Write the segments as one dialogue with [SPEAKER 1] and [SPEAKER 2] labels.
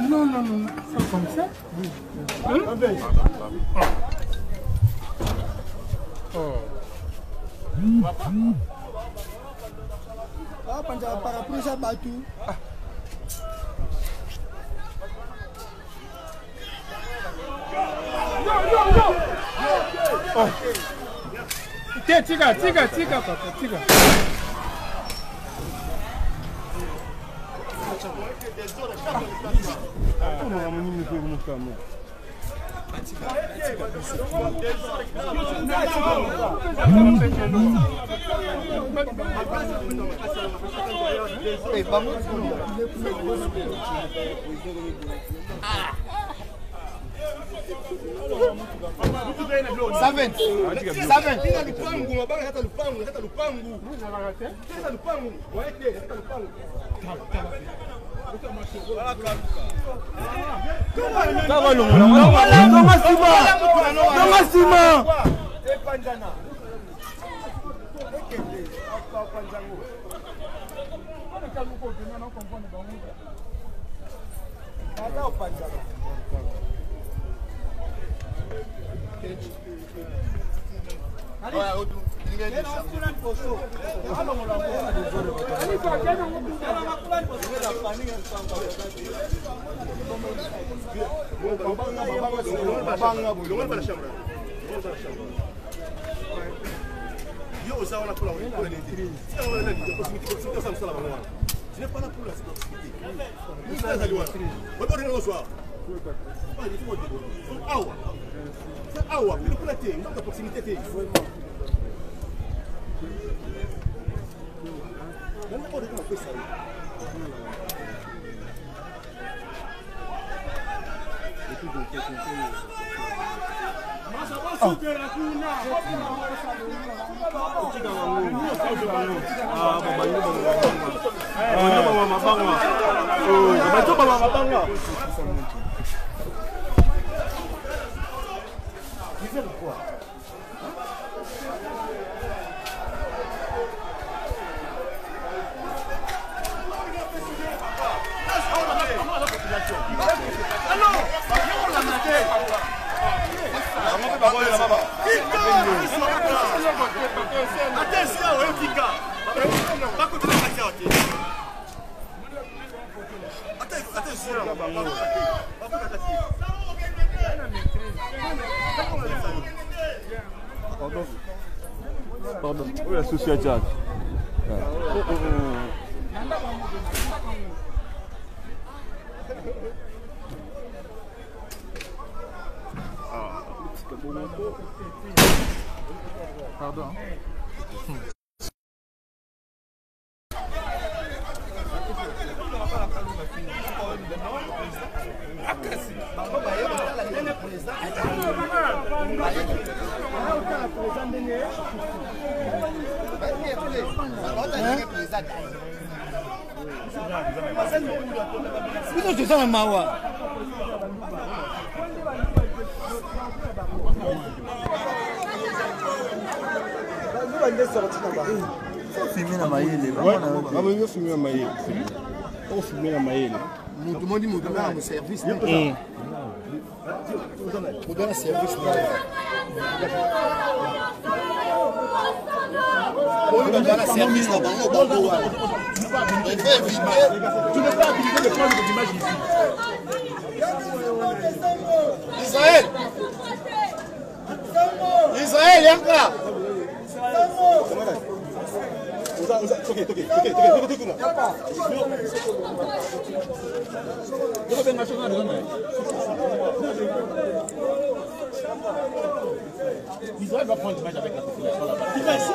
[SPEAKER 1] Non, comme ça. Ah, parapluie ça battu. Tiga.
[SPEAKER 2] Pardon, oui, associé à Jack.
[SPEAKER 1] Pardon.
[SPEAKER 3] Itu sana mawa.
[SPEAKER 4] Filmer na mayele.
[SPEAKER 3] Vamos filmer na mayele. Vamos filmer na mayele.
[SPEAKER 1] Muito mundo no serviço.
[SPEAKER 3] Mudar a serviço na.
[SPEAKER 1] Mudar a serviço na.
[SPEAKER 2] Tu ne peux pas habiliter de prendre des images ici.
[SPEAKER 3] Israël! Israël, Yanka!
[SPEAKER 2] Israël va prendre l'image avec la population là-bas. Il va ici.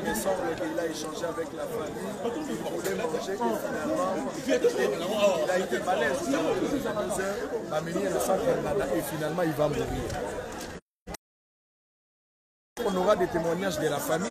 [SPEAKER 1] Il semble qu'il a échangé avec la famille, il voulait manger et finalement il a été malaise. Il a mené le centre et finalement il va mourir. On aura des témoignages de la famille.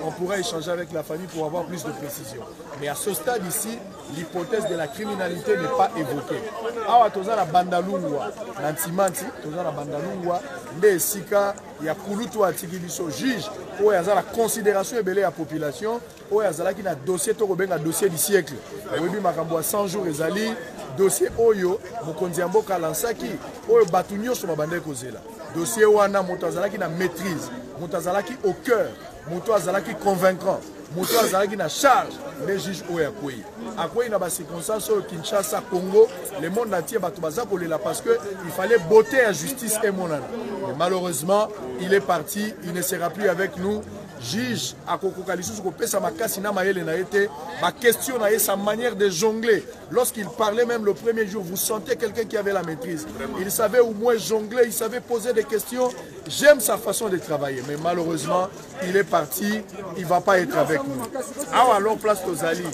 [SPEAKER 1] On pourra échanger avec la famille pour avoir plus de précision. Mais à ce stade ici, l'hypothèse de la criminalité n'est pas évoquée. Awa toza na bandalungwa, nantimanti, toza na bandalungwa, nde esika ya kulutu atiki biso juge oyo aza la considération ebele ya population oyo azalaki na dossier to kobenga dossier du siècle. Oyebi makambo ya 100 jours ezali dossier oyo mokonzi ya mboka lansaki oyo bato nyonso babandaki kozela. Dossier wana moto azalaki na maîtrise, moto azalaki au cœur, moto azalaki convaincant, moto azalaki na charge les juges oyo akwei. Akwei na ba circonstances au Kinshasa, Congo, le monde entier bato baza kolela parce que il fallait botter à justice et monana. Mais malheureusement, il est parti, il ne sera plus avec nous. Juge akokoka lisusu kopesa makasi na mayele na été, ma question na sa manière de jongler. Lorsqu'il parlait même le premier jour, vous sentez quelqu'un qui avait la maîtrise. Il savait au moins jongler, il savait poser des questions. J'aime sa façon de travailler, mais malheureusement, il est parti, il ne va pas être avec nous. Ah, alors place Tozali.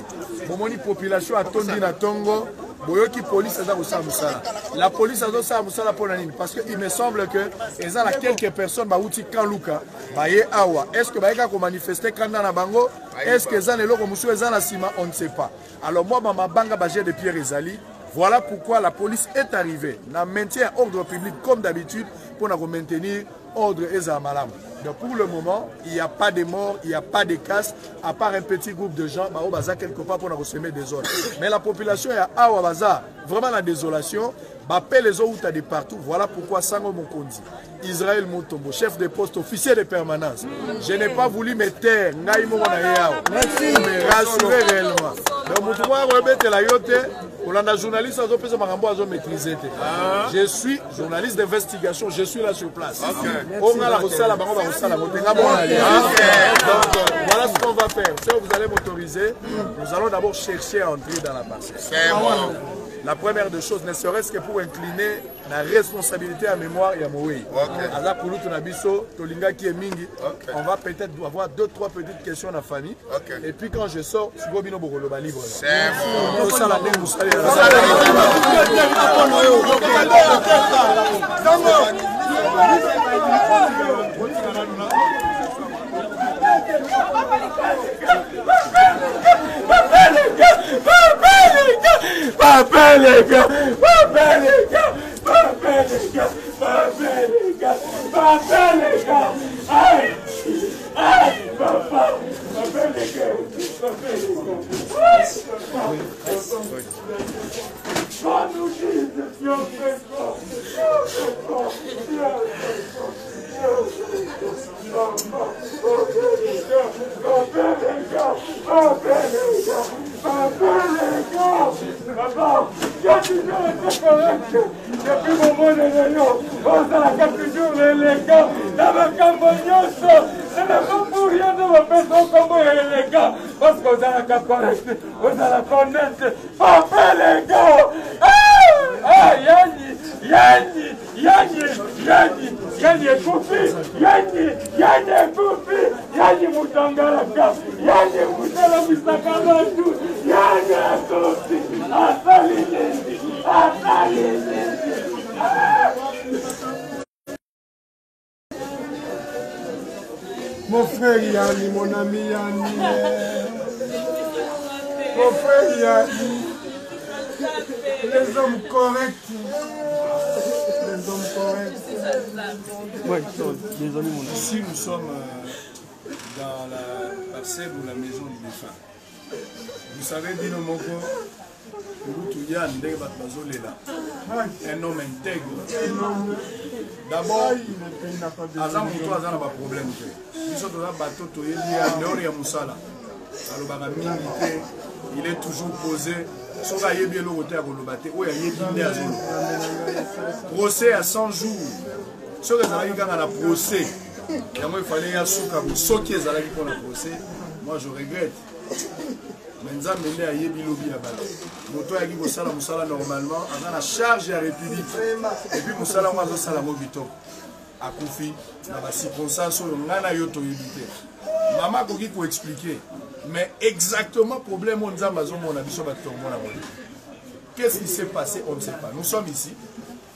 [SPEAKER 1] Bomoni population a tondi na tongo. Boyoki police a aussi musala. La police a aussi musala pour la ligne parce qu'il me semble que il y a quelques personnes ba outi kan luka ba ye awa. Est-ce que ba yeka ko manifester kanda na bango? Est-ce que za lelo ko musu eza na sima? On ne sait pas. Alors moi mama banga ba de Pierre Ezali. Voilà pourquoi la police est arrivée. Na maintien ordre public comme d'habitude pour nous maintenir ordre et malam. Donc pour le moment, il n'y a pas de morts, il n'y a pas de casse, à part un petit groupe de gens, bah, au bazar quelque part pour nous semer des ordres. Mais la population est à Ouabaza, vraiment la désolation, bah, les autres de partout. Voilà pourquoi Sango Mokondi, Israël Moutombo, chef de poste, officier de permanence. Je n'ai pas voulu me taire, me rassurer réellement. Donc, je suis journaliste d'investigation, je suis là sur place. Donc, voilà ce qu'on va faire. Si vous allez m'autoriser, nous allons d'abord chercher à entrer dans la parcelle. La première des choses, ne serait-ce que pour incliner la responsabilité à mémoire et à Moui. On va peut-être avoir 2-3 petites questions à la famille. Et puis quand je sors, je vais libre. C'est
[SPEAKER 5] Depuis mon moment de réunion, on s'en a toujours l'élégant. Dans ma campagne, ce n'est pas pour rien de ma personne comme élégant. Parce qu'on a la correcte, on a la connaître. Papa les gars! Ah, Yanni est coupé, Yanni est coupé, Yanni Moutangaraka, Yanni Moutalamusakalatou, Yanni est coupé, Asalini.
[SPEAKER 3] Mon frère Yanni, mon ami Yanni. Mon frère Yanni. Les hommes corrects. Les hommes corrects. Ouais, désolé mon ami.
[SPEAKER 1] Ici nous sommes dans la parcelle ou la maison du défunt. Vous savez, Dino Moko, un homme intègre. D'abord, Azam Moutou Azam n'a pas de problème. Il est toujours posé. Procès à 100 jours. Ce que vous avez dit dans la procès, il fallait y avoir procès. Moi je regrette. Mais normalement, on a la charge de la République. Et puis, nous allons faire la mobito. À Koufi, dans la circonstance où on a yoto évité. Maman, pour expliquer. Mais exactement, le problème, on a besoin de qu'est-ce qui s'est passé, on ne sait pas. Nous sommes ici.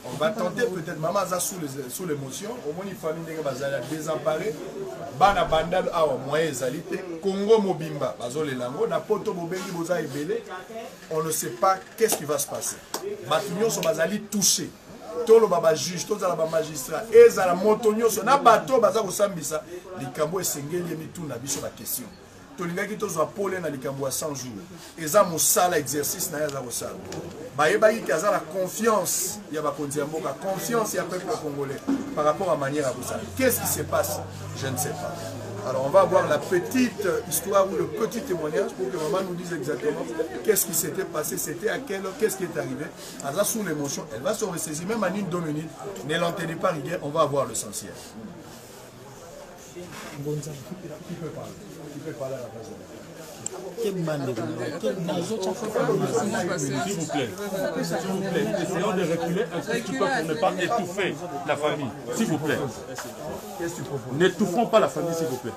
[SPEAKER 1] On va tenter peut-être, maman a sous l'émotion, au moins une famille qui désemparée, bana bandal awa moyen zalité, Congo mobimba, bazole lango, na poto bobengi boza ebele, on ne sait pas qu'est-ce qui va se passer. Batunyo so bazali touché. Tolo baba juge, tolo la magistrat, ezala motonyo so na bato baza ko sambisa, likambo esengeli mi tout na biso la question. Tolingaki tozo apole na likambo a 100 jours. Eza mosala exercice na eza mosala. Baïbaï qui a la confiance, il y a la confiance, il y a le peuple congolais par rapport à la manière à vous. Qu'est-ce qui se passe? Je ne sais pas. Alors on va voir la petite histoire ou le petit témoignage pour que maman nous dise exactement qu'est-ce qui s'était passé, c'était à quelle heure, qu'est-ce qui est arrivé. À sous l'émotion, elle va se ressaisir, même en une 2 minutes. Ne l'entendez pas rigueur, on va avoir l'essentiel. Qui peut parler? Qui peut parler à la place?
[SPEAKER 2] S'il vous plaît, essayons de reculer un petit peu pour ne pas étouffer la famille. S'il vous plaît.
[SPEAKER 1] Qu'est-ce que tu proposes?
[SPEAKER 2] N'étouffons pas la famille, s'il vous plaît.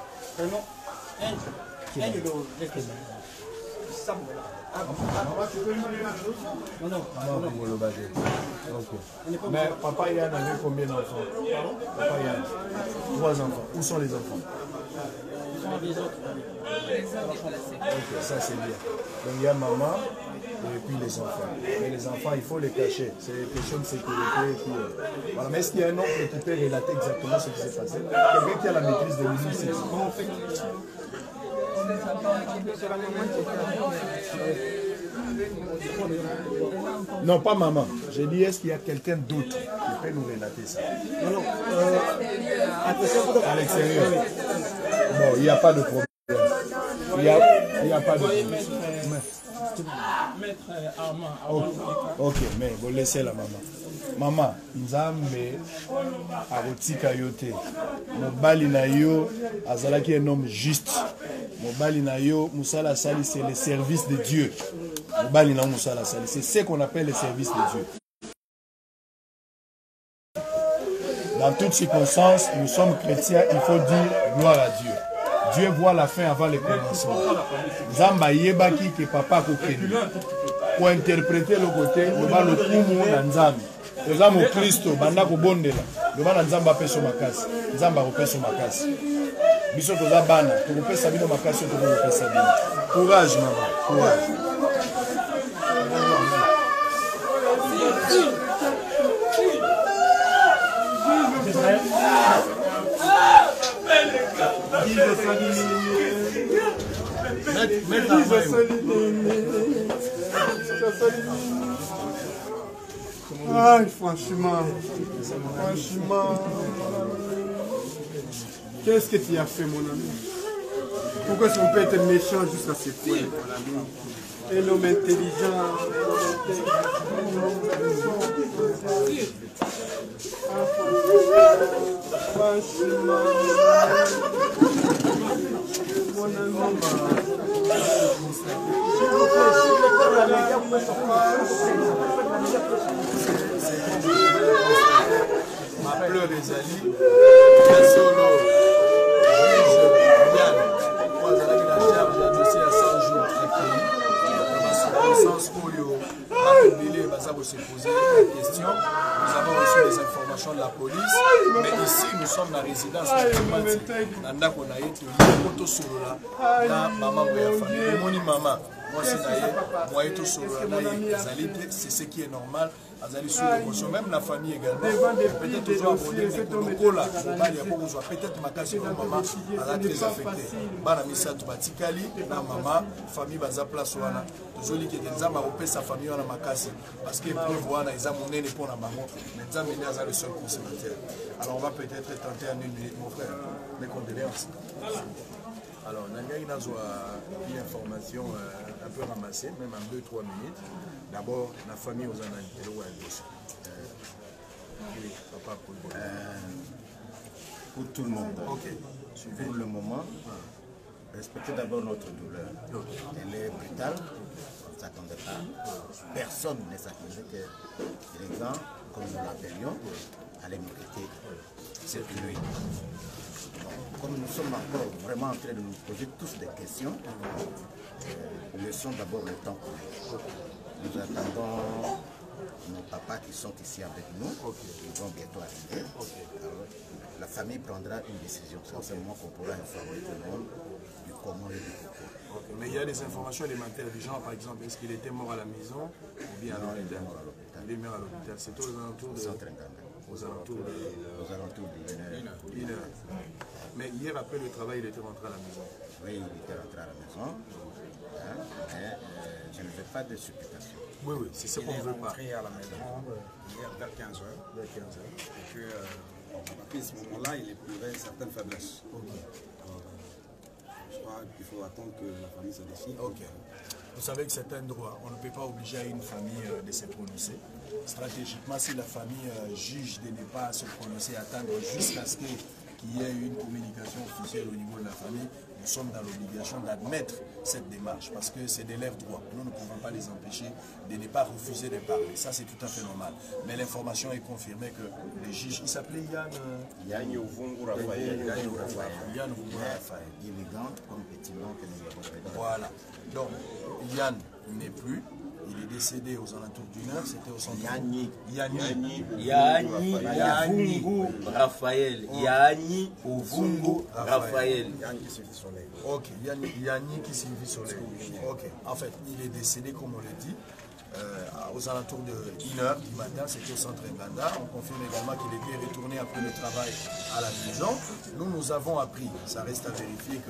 [SPEAKER 1] Mais papa Yann avait combien d'enfants? Papa Yann, 3 enfants. Où sont les enfants? Ok, ça c'est bien. Donc il y a maman et puis les enfants. Mais les enfants, il faut les cacher. C'est une question de sécurité. Et puis, voilà. Mais est-ce qu'il y a un oncle qui peut relater exactement ce qui s'est passé? Quelqu'un qui a la maîtrise de l'université. Comment on fait? Non, pas maman. J'ai dit, est-ce qu'il y a quelqu'un d'autre qui peut nous relater ça? Non, à l'extérieur. Bon, il n'y a pas de problème. Il n'y a pas de problème.
[SPEAKER 2] Maître Armand.
[SPEAKER 1] Ok, mais vous laissez la maman. Maman, Nzambe arotika yote. Mobali na yo azalaki un homme juste. Mobali na yo musala sali, c'est le service de Dieu. Mobali na musala sali, c'est ce qu'on appelle le service de Dieu. Dans toutes circonstances, nous sommes chrétiens, il faut dire gloire à Dieu. Dieu voit la fin avant le commencement. Zamba yebaki que papa kokeni. Pour interpréter le côté, le bas le kumu na nzambi. Le zamba au Christo, banda ko bondela. Le bas na nzamba peso makasi. Nzamba ko peso makasi. Biso to zabana, to ko pesa bino makasi, to ko pesa bino. Courage maman, courage.
[SPEAKER 3] Ay, franchement, qu'est-ce que tu as fait, mon ami? Pourquoi est-ce qu'on peut être méchant jusqu'à ce point? Un homme intelligent.
[SPEAKER 1] Ma pleure ezali solo la charge ya dossier à 100 jours au sens oyo Bakondélé baza se poser la question. Nous avons reçu des informations de la police, mais ici nous sommes dans la résidence de Nandako Naye, Koto Solola, na maman ya famille, moni maman. Moi c'est ce qui est normal. Même la famille également. Peut-être toujours aborder peut-être ma casse maman elle a très affectée. Bana misato batikali na maman famille baza place wana. Tozoli ke nzamba opé sa famille wana makasi parce que preuve wana eza monene pour na bango. Mais nzamba ne aza le seul consommateur. Alors on va peut-être tenter en une minute mon frère. Mes condoléances. Alors, Nangaï n'a une information un peu ramassée, même en 2-3 minutes. D'abord, la famille aux analyses. Papa,
[SPEAKER 6] pour tout le monde.
[SPEAKER 1] Ok.
[SPEAKER 6] Pour le moment, respectez d'abord notre douleur. Elle est brutale, on ne s'attendait pas. Personne ne s'attendait que les gens, comme nous l'appelions, allaient nous quitter cette nuit. Comme nous sommes encore vraiment en train de nous poser tous des questions, laissons d'abord le temps couler. Nous attendons nos papas qui sont ici avec nous, ils vont bientôt arriver. Alors, la famille prendra une décision. C'est en ce moment qu'on pourra informer tout le monde du comment et du pourquoi.
[SPEAKER 1] Mais il y a des informations élémentaires du genre, par exemple, est-ce qu'il était mort à la maison ou bien à l'hôpital? Il est mort à l'hôpital. C'est aux alentours de... Aux alentours d'une heure. Mais hier, après le travail, il était rentré à la maison.
[SPEAKER 6] Oui, il était rentré à la maison. Mais je ne fais pas de supputation.
[SPEAKER 1] Oui, oui, c'est ce qu'on veut pas.
[SPEAKER 7] Il est rentré à la maison hier vers 15h.
[SPEAKER 1] Vers 15h.
[SPEAKER 7] Et que, à ce moment-là, il éprouvait certaines faiblesses. Alors, je crois qu'il faut attendre que la famille se décide.
[SPEAKER 1] Vous savez que c'est un droit. On ne peut pas obliger une famille de se prononcer. Stratégiquement, si la famille juge de ne pas se prononcer, attendre jusqu'à ce qu'il y ait une communication officielle au niveau de la famille, nous sommes dans l'obligation d'admettre cette démarche parce que c'est des lèvres droits. Nous ne pouvons pas les empêcher de ne pas refuser de parler. Ça, c'est tout à fait normal. Mais l'information est confirmée que le juge, il s'appelait Yann
[SPEAKER 6] Ovungu Raphaël.
[SPEAKER 1] Yann Ovungu Raphaël.
[SPEAKER 6] Élégant comme petit nom que nous avons fait.
[SPEAKER 1] Voilà. Donc, Yann n'est plus. Il est décédé aux alentours d'une heure, c'était au centre.
[SPEAKER 8] Yanni Raphaël. Yanni Ovungu Raphaël.
[SPEAKER 1] Ok, Yanni qui suivit Soleil. Ok, en fait, il est décédé, comme on l'a dit, aux alentours de 1h du matin, c'était au centre Nganda. On confirme également qu'il était retourné après le travail à la maison. Nous avons appris, ça reste à vérifier,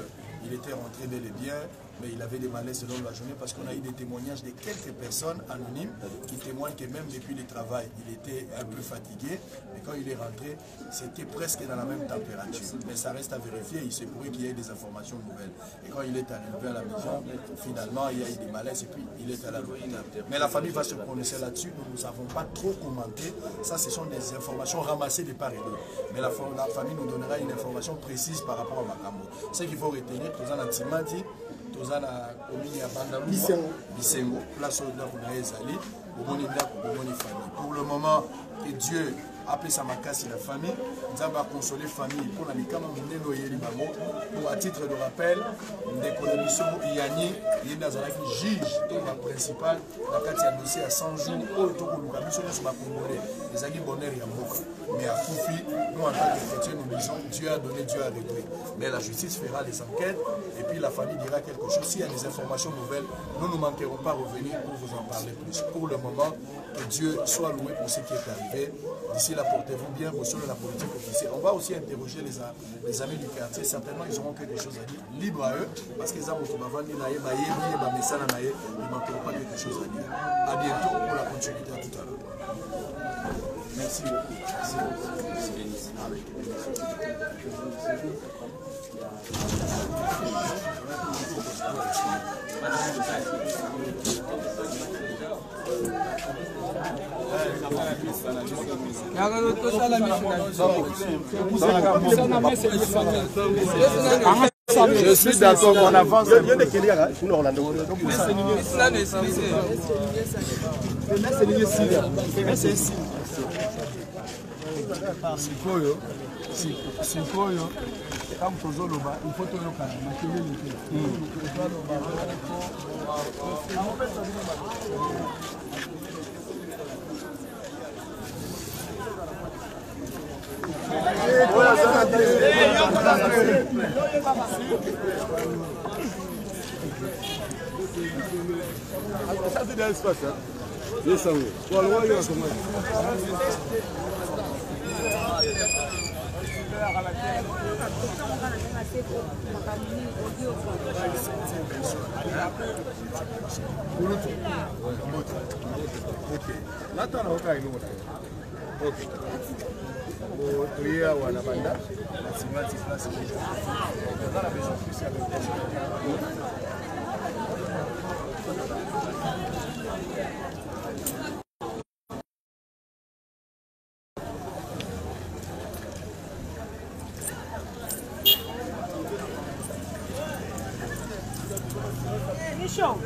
[SPEAKER 1] qu'il était rentré bel et bien, mais il avait des malaises lors de la journée parce qu'on a eu des témoignages de quelques personnes anonymes qui témoignent que même depuis le travail, il était un peu fatigué. Mais quand il est rentré, c'était presque dans la même température. Mais ça reste à vérifier, il se pourrait qu'il y ait des informations nouvelles. Et quand il est arrivé à la maison, finalement, il y a eu des malaises et puis il est allé à l'hôpital. Mais la famille va se prononcer là-dessus, nous ne savons pas trop commenté. Ça, ce sont des informations ramassées de part et d'autre. Mais la famille nous donnera une information précise par rapport à Makambo. Ce qu'il faut retenir, tous en Antimati, tous en commune à Bandalou, Bisengo, place au Ndako Naezali, Bomoni Ndako, Bomoni famille. Pour le moment, que Dieu appelle sa makasi la famille, nous avons consolé la famille pour la Mikama Mindelo Yeli Bango. Pour à titre de rappel, Ndekonomiso Yanni, Yendazala qui juge la principale, la carte a dossier à 100 jours, autour de Lukamiso, sur ma Congolais, les Agui Bonner Yamboka. Mais à Koufi, nous en tant que chrétiens, nous disons Dieu a donné, Dieu a réglé. Mais la justice fera les enquêtes et puis la famille dira quelque chose. S'il y a des informations nouvelles, nous ne manquerons pas revenir pour vous en parler plus. Pour le moment, que Dieu soit loué pour ce qui est arrivé. D'ici là, portez-vous bien, vous serez la politique officielle. On va aussi interroger les amis du quartier. Certainement, ils auront quelque chose à dire. Libre à eux, parce qu'ils ont ils ne manqueront pas quelque chose à dire. À bientôt pour la continuité, à tout à l'heure. Merci beaucoup. Merci. Je suis d'accord, on avance. Sikoyo kama tozoloba il faut toyokana makelele te ça c'est dans l'espace hein. Descends. Pour le voir, il y a comment. Là, tu as ok. Tu es à Wanabanda. Show.